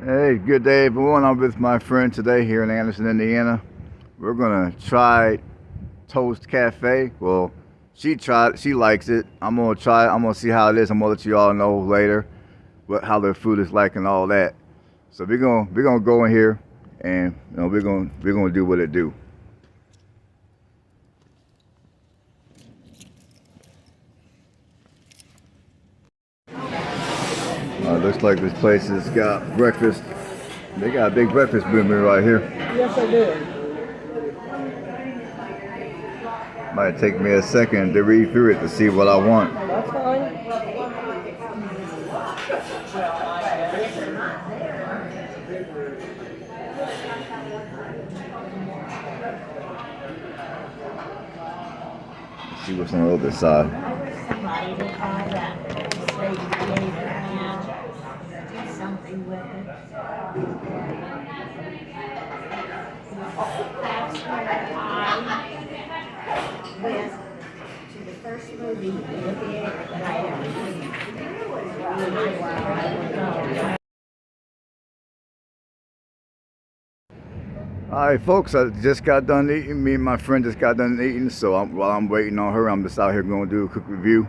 Hey, good day everyone. I'm with my friend today here in Anderson, Indiana. We're gonna try Toast Cafe. Well, she likes it. I'm gonna try it. I'm gonna see how it is. I'm gonna let you all know later how their food is like and all that. So we're gonna go in here and we're gonna do what it do. Looks like this place has got breakfast. They got a big breakfast menu right here. Yes, I do. Might take me a second to read through it to see what I want. That's fine. Let's see what's on the other side. Somebody to try that state creator and do something with it. That's where I went to the first movie in the theater that I ever seen. When I was All right, folks, I just got done eating. Me and my friend just got done eating. So while I'm waiting on her, I'm just out here going to do a quick review.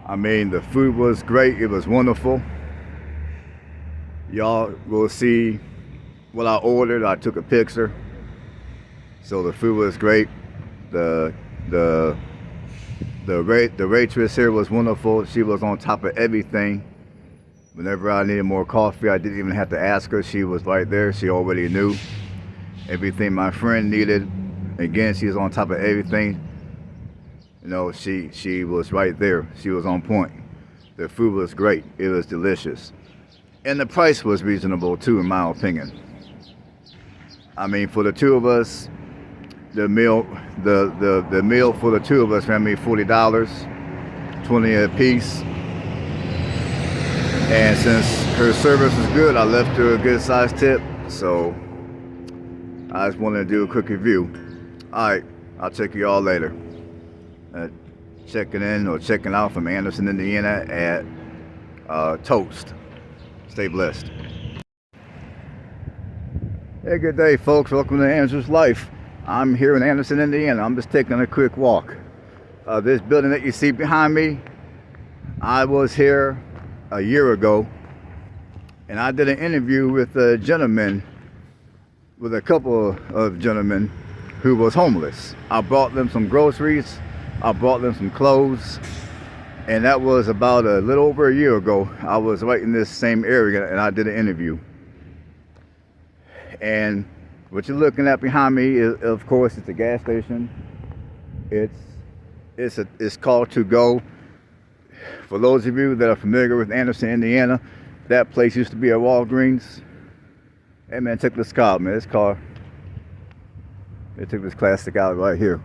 I mean, the food was great. It was wonderful. Y'all will see what I ordered. I took a picture. So the food was great. The waitress here was wonderful. She was on top of everything. Whenever I needed more coffee, I didn't even have to ask her. She was right there. She already knew everything my friend needed. Again, she was on top of everything. You know, she was right there. She was on point. The food was great. It was delicious. And the price was reasonable too, in my opinion. I mean, for the two of us, the meal for the two of us ran me $40, 20 a piece. And since her service was good, I left her a good sized tip. So I just wanted to do a quick review. Alright, I'll check you all later. Checking in or checking out from Anderson, Indiana at Toast. Stay blessed. Hey, good day, folks. Welcome to Anderson's Life. I'm here in Anderson, Indiana. I'm just taking a quick walk. This building that you see behind me, I was here a year ago, and I did an interview with a gentleman, with a couple of gentlemen who was homeless. I brought them some groceries, I brought them some clothes, and that was about a little over a year ago. I was right in this same area and I did an interview. And what you're looking at behind me is, of course, it's a gas station. It's called To Go. For those of you that are familiar with Anderson, Indiana, that place used to be a Walgreens. Hey man, check this car, man. This car, they took this classic out right here.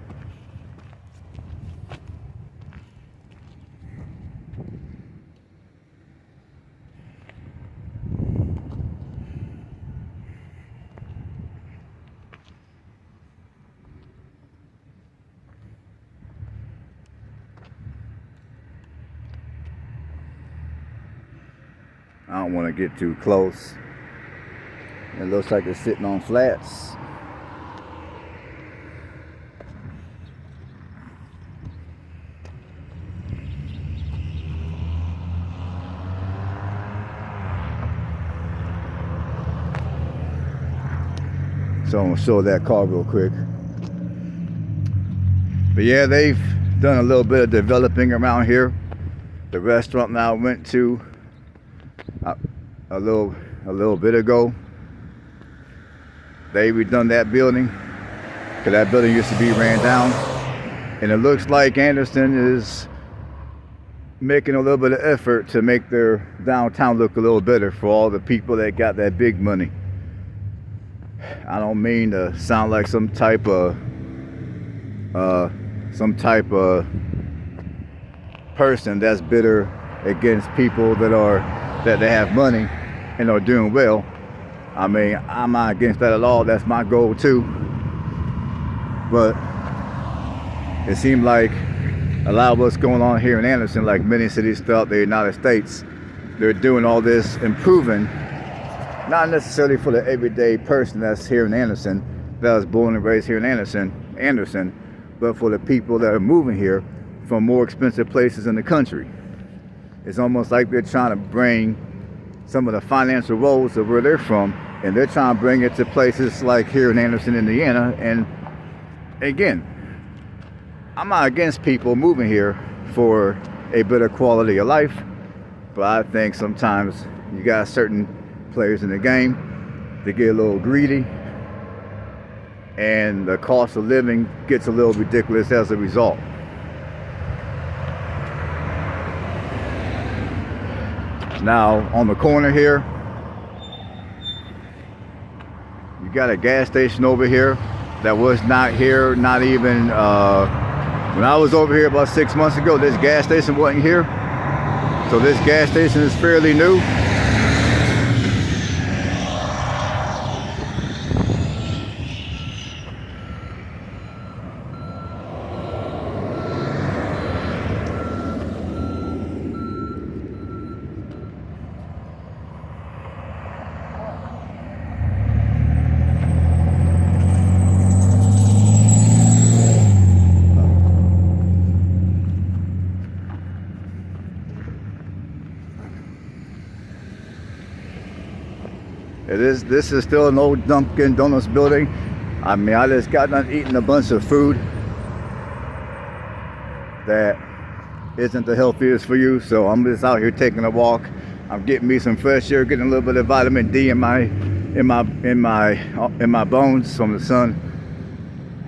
I don't want to get too close. It looks like it's sitting on flats. So I'm gonna show that car real quick. But yeah, they've done a little bit of developing around here. The restaurant that I went to a little bit ago, they redone that building, because that building used to be ran down. And it looks like Anderson is making a little bit of effort to make their downtown look a little better for all the people that got that big money. I don't mean to sound like some type of person that's bitter against people that they have money and are doing well. I mean, I'm not against that at all. That's my goal too. But it seemed like a lot of what's going on here in Anderson, like many cities throughout the United States, they're doing all this improving Not necessarily for the everyday person that's here in Anderson, that was born and raised here in Anderson, but for the people that are moving here from more expensive places in the country. It's almost like they're trying to bring some of the financial woes of where they're from, and they're trying to bring it to places like here in Anderson, Indiana. And again, I'm not against people moving here for a better quality of life, but I think sometimes you got certain players in the game that get a little greedy, and the cost of living gets a little ridiculous as a result. Now, on the corner here, you got a gas station over here that was not here, not even, when I was over here about 6 months ago, this gas station wasn't here. So this gas station is fairly new. This is still an old Dunkin' Donuts building. I mean, I just got done eating a bunch of food that isn't the healthiest for you. So I'm just out here taking a walk. I'm getting me some fresh air, getting a little bit of vitamin D in my bones from the sun,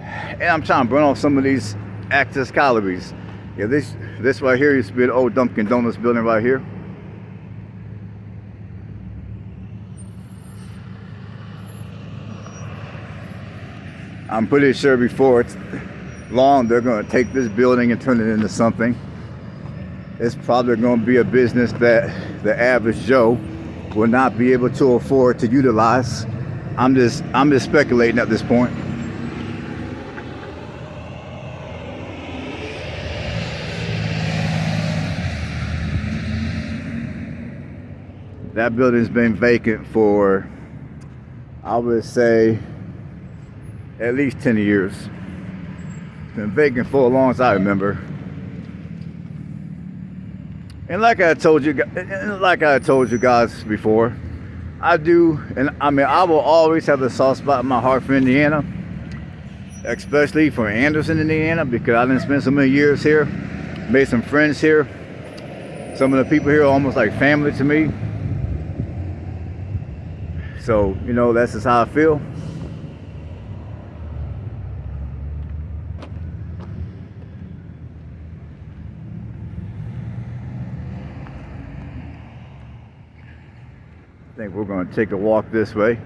and I'm trying to burn off some of these excess calories. Yeah, this right here used to be an old Dunkin' Donuts building right here. I'm pretty sure before it's long, they're going to take this building and turn it into something. It's probably going to be a business that the average Joe will not be able to afford to utilize. I'm just speculating at this point. That building's been vacant for, I would say, at least 10 years. It's been vacant for as long as I remember. And like I told you guys before, I will always have a soft spot in my heart for Indiana, especially for Anderson, Indiana, because I didn't spend so many years here, made some friends here. Some of the people here are almost like family to me. So, that's just how I feel. I think we're going to take a walk this way.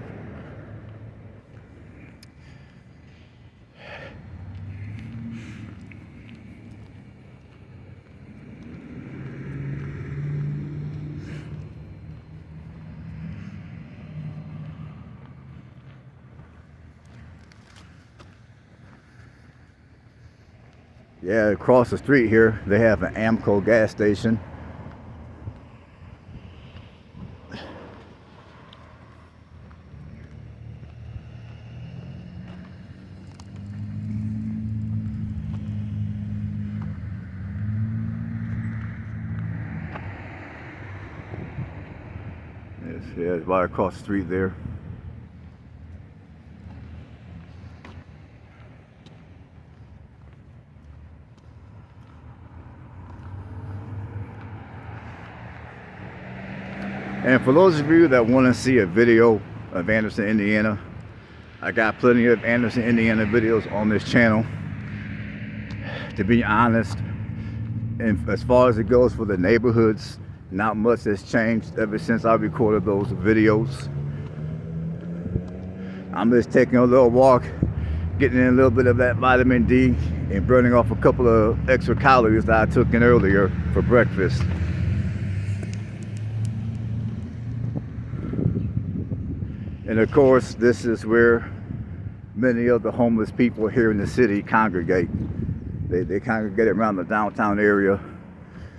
Yeah, across the street here, they have an Amco gas station. Yeah, it's right across the street there. And for those of you that want to see a video of Anderson, Indiana, I got plenty of Anderson, Indiana videos on this channel. To be honest, and as far as it goes for the neighborhoods, not much has changed ever since I recorded those videos. I'm just taking a little walk, getting in a little bit of that vitamin D, and burning off a couple of extra calories that I took in earlier for breakfast. And of course, this is where many of the homeless people here in the city congregate. They congregate around the downtown area.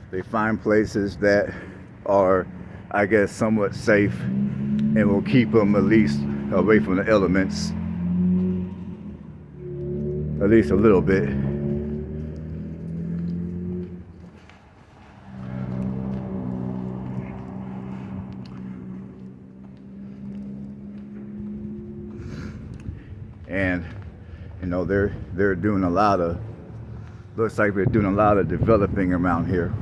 They find places that are, I guess, somewhat safe and will keep them at least away from the elements, at least a little bit. And you know, they're doing a lot of, looks like they're doing a lot of developing around here.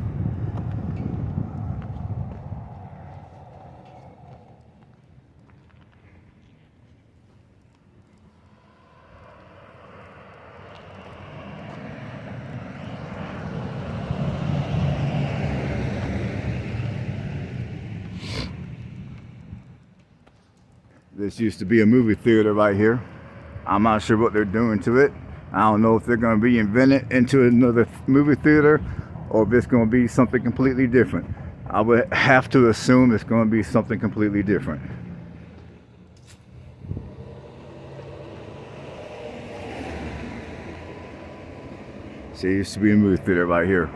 This used to be a movie theater right here. I'm not sure what they're doing to it. I don't know if they're going to reinvent it into another movie theater or if it's going to be something completely different. I would have to assume it's going to be something completely different. See, it used to be a movie theater right here.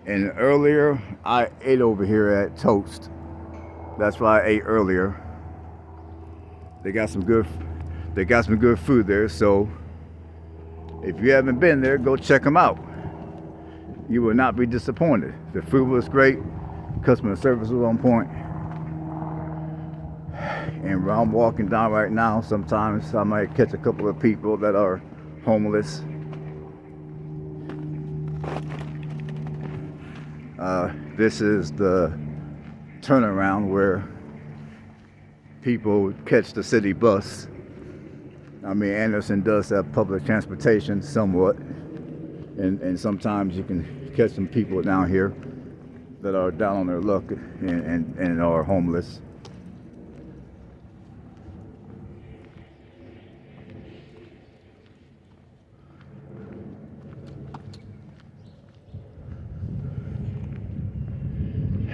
And earlier I ate over here at Toast. That's why I ate earlier. They got some good food there, so if you haven't been there, go check them out. You will not be disappointed. The food was great, customer service was on point. And where I'm walking down right now, sometimes I might catch a couple of people that are homeless. This is the turnaround where people catch the city bus. I mean, Anderson does have public transportation somewhat, and sometimes you can catch some people down here that are down on their luck and are homeless.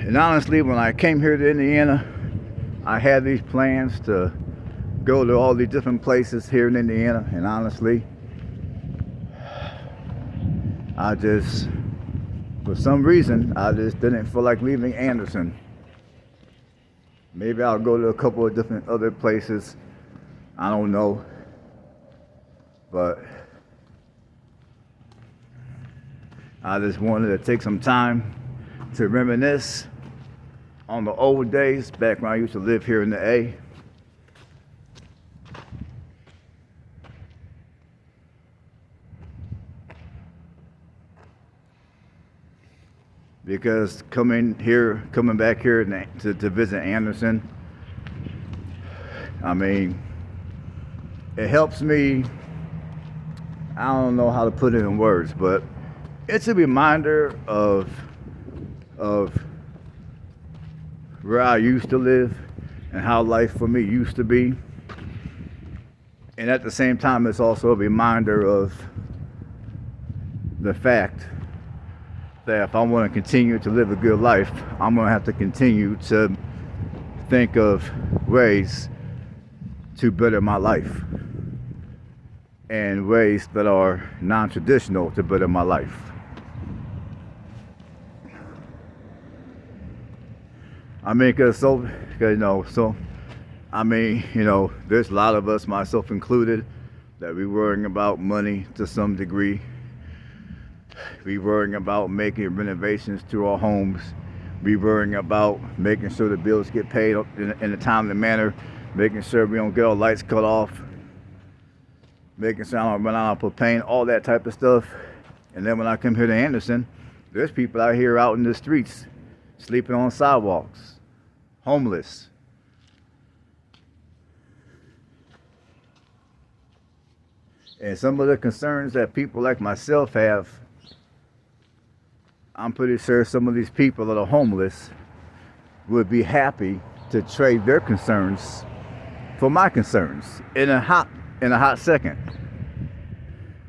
And honestly, when I came here to Indiana, I had these plans to go to all these different places here in Indiana, and honestly, for some reason, I just didn't feel like leaving Anderson. Maybe I'll go to a couple of different other places, I don't know, but I just wanted to take some time to reminisce on the old days back when I used to live here in the A. Because coming back here to visit Anderson, I mean, it helps me. I don't know how to put it in words, but it's a reminder of where I used to live and how life for me used to be. And at the same time, it's also a reminder of the fact that if I want to continue to live a good life, I'm going to have to continue to think of ways to better my life and ways that are non-traditional to better my life. I mean, there's a lot of us, myself included, that we worrying about money to some degree. We worrying about making renovations to our homes. We worrying about making sure the bills get paid in a timely manner, making sure we don't get our lights cut off, making sure I don't run out of propane, all that type of stuff. And then when I come here to Anderson, there's people out here out in the streets, sleeping on sidewalks, homeless. And some of the concerns that people like myself have, I'm pretty sure some of these people that are homeless would be happy to trade their concerns for my concerns in a hot second.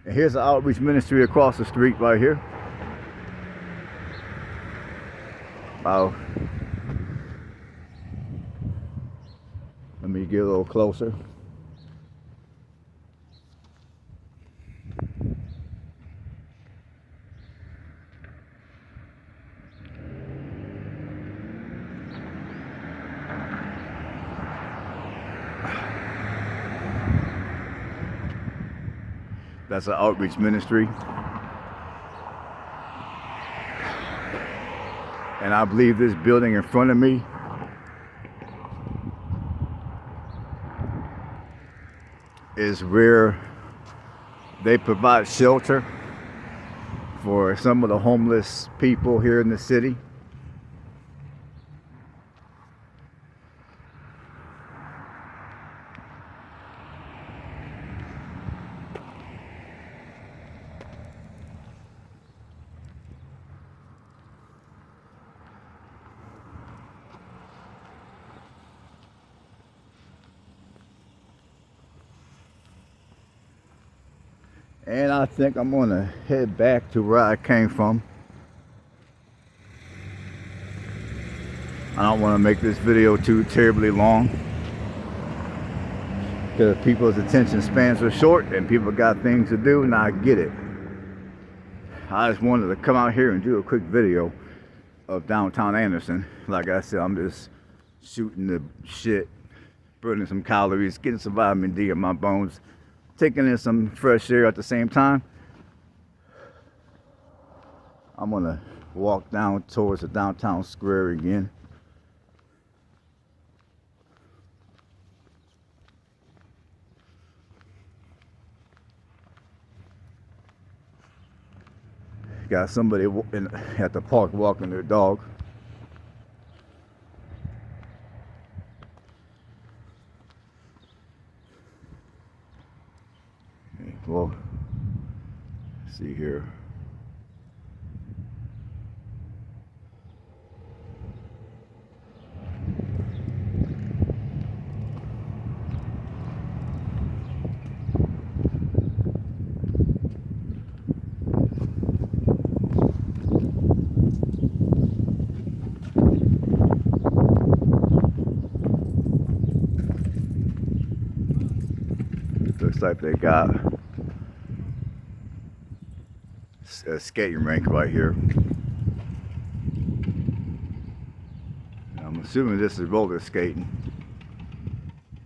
And here's an outreach ministry across the street right here. Let me get a little closer. That's an outreach ministry. And I believe this building in front of me is where they provide shelter for some of the homeless people here in the city. And I think I'm gonna head back to where I came from. I don't want to make this video too terribly long because people's attention spans are short and people got things to do, and I get it. I just wanted to come out here and do a quick video of downtown Anderson. Like I said, I'm just shooting the shit, burning some calories, getting some vitamin D in my bones, taking in some fresh air at the same time. I'm gonna walk down towards the downtown square again. Got somebody at the park walking their dog. Well, let's see here. Looks like they got a skating rink right here. I'm assuming this is roller skating.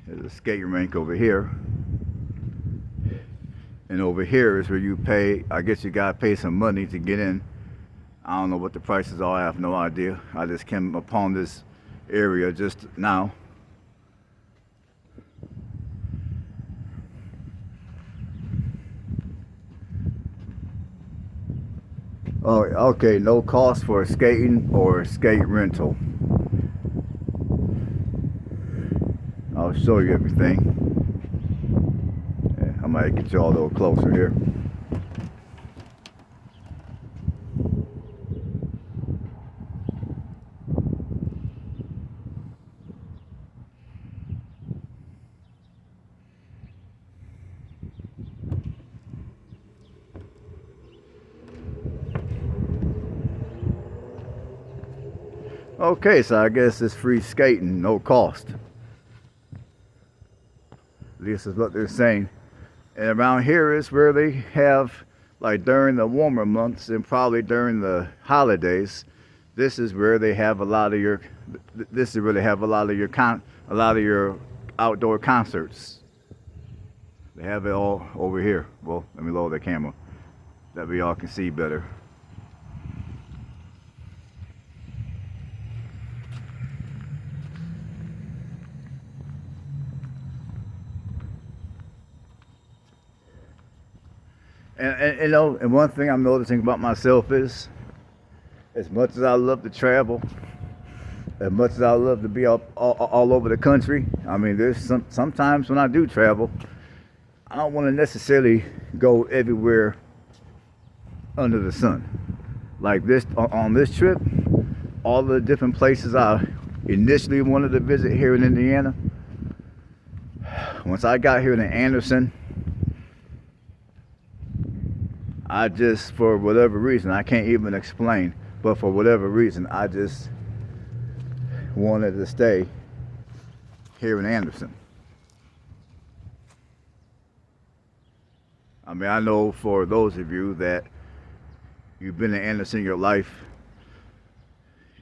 There's a skating rink over here. And over here is where you pay, I guess you gotta pay some money to get in. I don't know what the prices are, I have no idea. I just came upon this area just now. Oh, okay, no cost for skating or skate rental. I'll show you everything. Yeah, I might get you all a little closer here. Okay, so I guess it's free skating, no cost. This is what they're saying. And around here is where they have, like during the warmer months and probably during the holidays, this is where they have a lot of your, this is where they have a lot of your outdoor concerts. They have it all over here. Well, let me lower the camera. That way y'all can see better. And you know, and one thing I'm noticing about myself is, as much as I love to travel, as much as I love to be all over the country, I mean, there's sometimes when I do travel, I don't want to necessarily go everywhere under the sun. Like this, on this trip, all the different places I initially wanted to visit here in Indiana, once I got here in Anderson, I just, for whatever reason, I can't even explain, but for whatever reason, I just wanted to stay here in Anderson. I mean, I know for those of you that you've been in Anderson your life,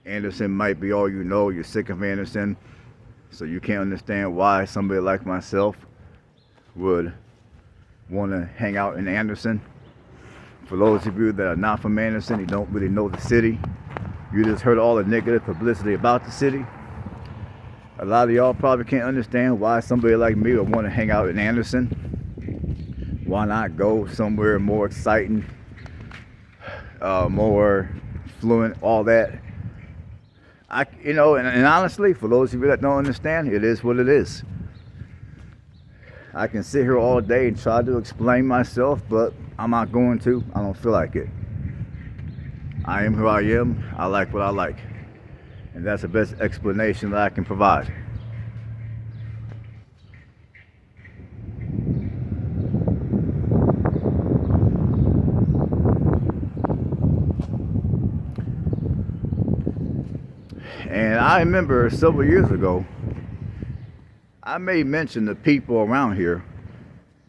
Anderson might be all you know. You're sick of Anderson, so you can't understand why somebody like myself would want to hang out in Anderson. For those of you that are not from Anderson, you don't really know the city, you just heard all the negative publicity about the city. A lot of y'all probably can't understand why somebody like me would want to hang out in Anderson. Why not go somewhere more exciting, more fluent, all that. And honestly, for those of you that don't understand, it is what it is. I can sit here all day and try to explain myself, but I'm not going to. I don't feel like it. I am who I am. I like what I like. And that's the best explanation that I can provide. And I remember several years ago, I made mention to people around here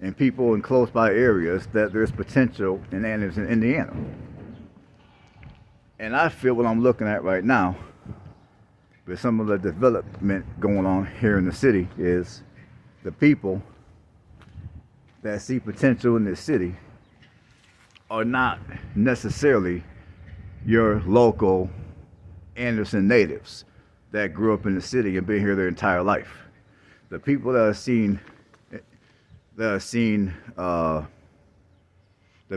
and people in close by areas that there's potential in Anderson, Indiana. And I feel what I'm looking at right now with some of the development going on here in the city is the people that see potential in this city are not necessarily your local Anderson natives that grew up in the city and been here their entire life. The people that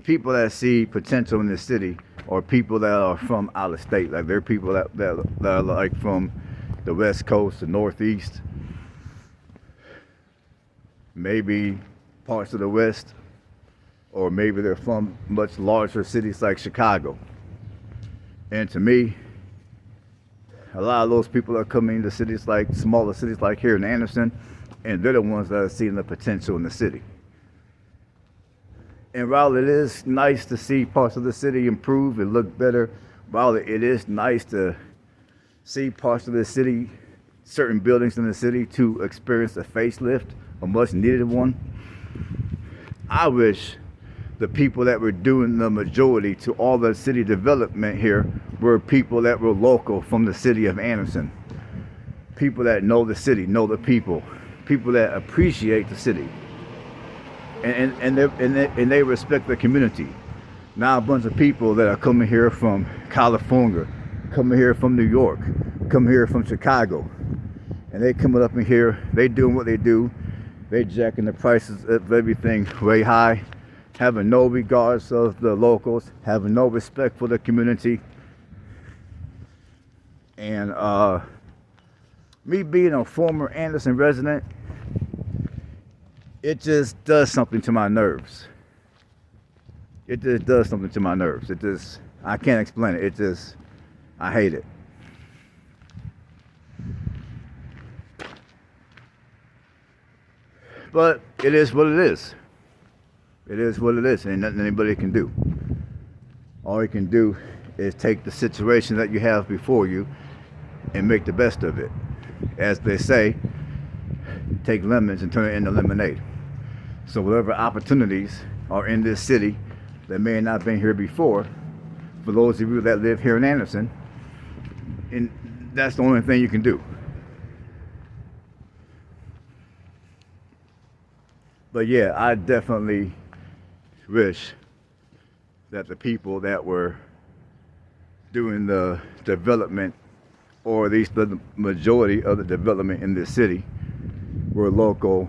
people that see potential in the city are people that are from out of state. Like they're people that are like from the West Coast, the Northeast, maybe parts of the West, or maybe they're from much larger cities like Chicago. And to me, a lot of those people are coming to cities like smaller cities like here in Anderson, and they're the ones that are seeing the potential in the city. And while it is nice to see parts of the city improve and look better, while it is nice to see parts of the city, certain buildings in the city to experience a facelift, a much needed one, I wish the people that were doing the majority to all the city development here were people that were local from the city of Anderson. People that know the city, know the people that appreciate the city. And they respect the community. Now a bunch of people that are coming here from California, coming here from New York, coming here from Chicago, and they coming up in here, they doing what they do, they jacking the prices of everything way high, having no regards of the locals, having no respect for the community. And me being a former Anderson resident, it just does something to my nerves. It just does something to my nerves. I can't explain it. I hate it. But it is what it is. It is what it is. Ain't nothing anybody can do. All you can do is take the situation that you have before you and make the best of it. As they say, take lemons and turn it into lemonade. So whatever opportunities are in this city that may not have been here before, for those of you that live here in Anderson, and that's the only thing you can do. But yeah, I definitely wish that the people that were doing the development, or at least the majority of the development in this city, were local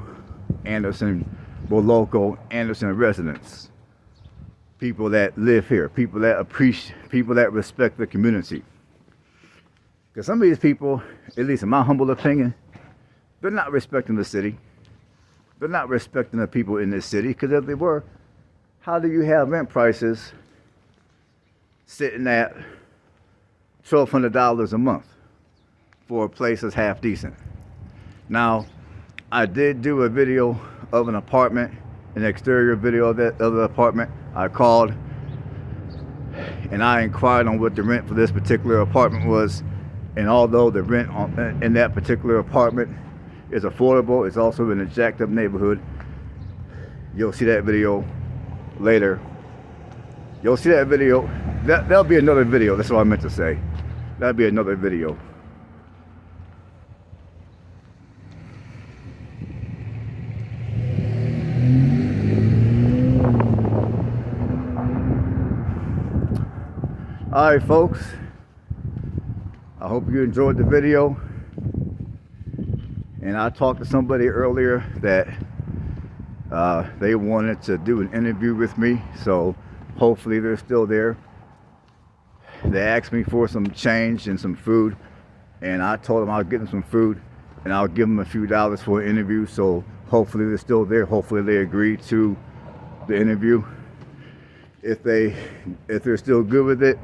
Anderson residents. People that live here, people that appreciate, people that respect the community. Because some of these people, at least in my humble opinion, they're not respecting the city. They're not respecting the people in this city, because if they were, how do you have rent prices sitting at $1,200 a month for a place that's half decent? Now, I did do a video of an apartment, an exterior video of the apartment. I called and I inquired on what the rent for this particular apartment was, And although the rent in that particular apartment is affordable, it's also in a jacked up neighborhood. You'll see that video later. You'll see that video. That'll be another video. That's what I meant to say. That'll be another video. All right, folks. I hope you enjoyed the video. And I talked to somebody earlier that they wanted to do an interview with me, so hopefully they're still there. They asked me for some change and some food, and I told them I'll get them some food and I'll give them a few dollars for an interview, so hopefully they're still there. Hopefully they agree to the interview. If they're still good with it,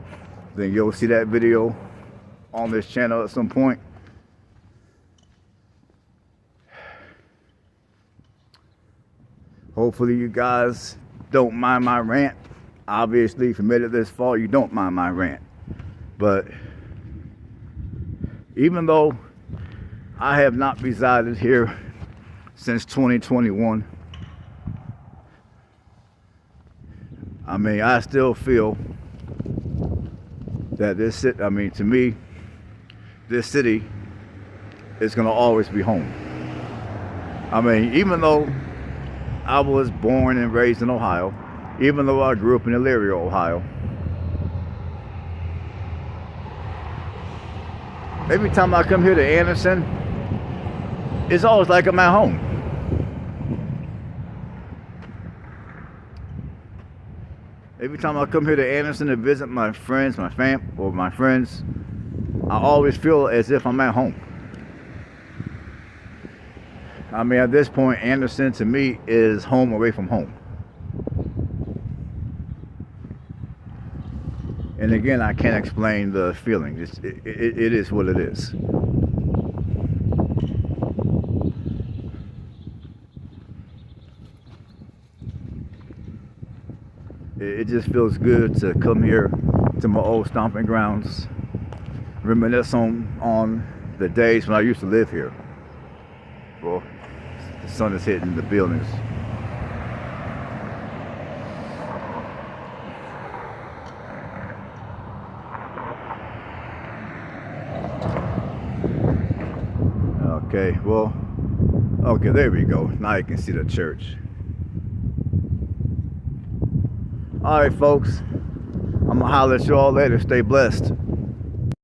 then you'll see that video on this channel at some point. Hopefully you guys don't mind my rant. Obviously, if you made it this far, you don't mind my rant. But even though I have not resided here since 2021, I mean, I still feel that to me, this city is gonna always be home. I mean, even though I was born and raised in Ohio, even though I grew up in Elyria, Ohio, every time I come here to Anderson, it's always like I'm at home. Every time I come here to Anderson to visit my friends, my friends, I always feel as if I'm at home. I mean, at this point, Anderson to me is home away from home. And again, I can't explain the feeling. It is what it is. It just feels good to come here to my old stomping grounds, reminisce on the days when I used to live here. Well, the sun is hitting the buildings. Okay, there we go. Now you can see the church. All right, folks. I'm gonna holler at you all later. Stay blessed.